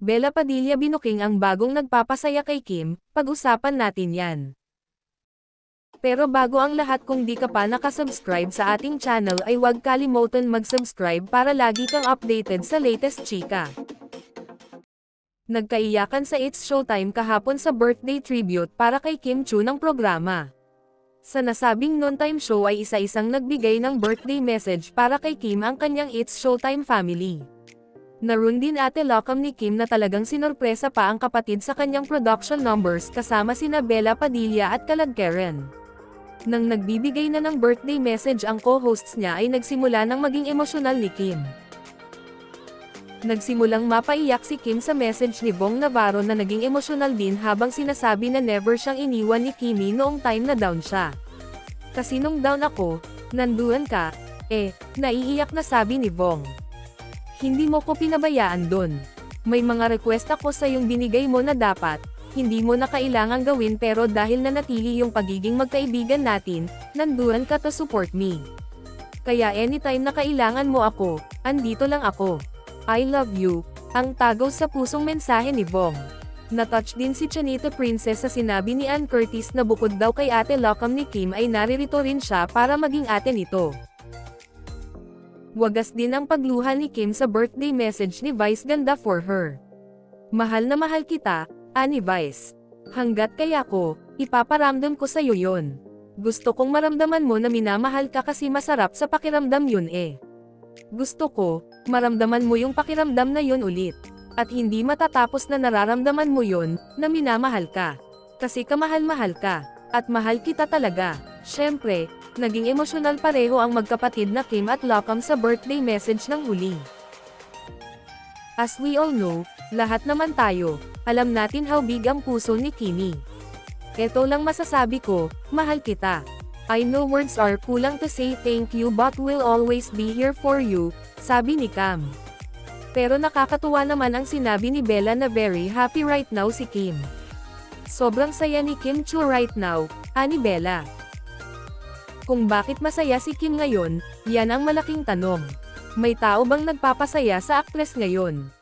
Bella Padilla binuking ang bagong nagpapasaya kay Kim, pag-usapan natin yan. Pero bago ang lahat, kung di ka pa nakasubscribe sa ating channel ay huwag kalimutan mag-subscribe para lagi kang updated sa latest chika. Nagkaiyakan sa It's Showtime kahapon sa birthday tribute para kay Kim Chiu ng programa. Sa nasabing noontime show ay isa-isang nagbigay ng birthday message para kay Kim ang kanyang It's Showtime family. Naroon din Ate Locam ni Kim na talagang sinorpresa pa ang kapatid sa kanyang production numbers kasama sina Bella Padilla at Kalag Karen. Nang nagbibigay na ng birthday message ang co-hosts niya ay nagsimula ng maging emosyonal ni Kim. Nagsimulang mapaiyak si Kim sa message ni Bong Navarro na naging emosyonal din habang sinasabi na never siyang iniwan ni Kimi noong time na down siya. Kasi nung down ako, nanduan ka, naiiyak na sabi ni Bong. Hindi mo ko pinabayaan dun. May mga request ako sa yung binigay mo na dapat, hindi mo na kailangang gawin pero dahil nanatili yung pagiging magkaibigan natin, nanduan ka to support me. Kaya anytime na kailangan mo ako, andito lang ako. I love you, ang tagaw sa pusong mensahe ni Bong. Natouch din si Chanita Princess sa sinabi ni Ann Curtis na bukod daw kay Ate Locam ni Kim ay naririto rin siya para maging ate nito. Wagas din ang pagluha ni Kim sa birthday message ni Vice Ganda for her. Mahal na mahal kita, ani Vice. Hanggat kaya ko, ipaparamdam ko sa'yo yon. Gusto kong maramdaman mo na minamahal ka kasi masarap sa pakiramdam yun Gusto ko, maramdaman mo yung pakiramdam na yun ulit. At hindi matatapos na nararamdaman mo yun, na minamahal ka. Kasi kamahal-mahal ka, at mahal kita talaga. Syempre, naging emosyonal pareho ang magkapatid na Kim at Locam sa birthday message ng huli. As we all know, lahat naman tayo, alam natin how big ang puso ni Kimi. Eto lang masasabi ko, mahal kita. I know words are kulang to say thank you but will always be here for you, sabi ni Cam. Pero nakakatuwa naman ang sinabi ni Bella na very happy right now si Kim. Sobrang saya ni Kim Chiu right now, ani Bella. Kung bakit masaya si Kim ngayon, yan ang malaking tanong. May tao bang nagpapasaya sa aktres ngayon?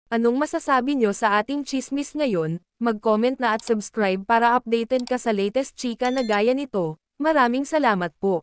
Anong masasabi nyo sa ating chismis ngayon? Mag-comment na at subscribe para updated ka sa latest chika na gaya nito. Maraming salamat po.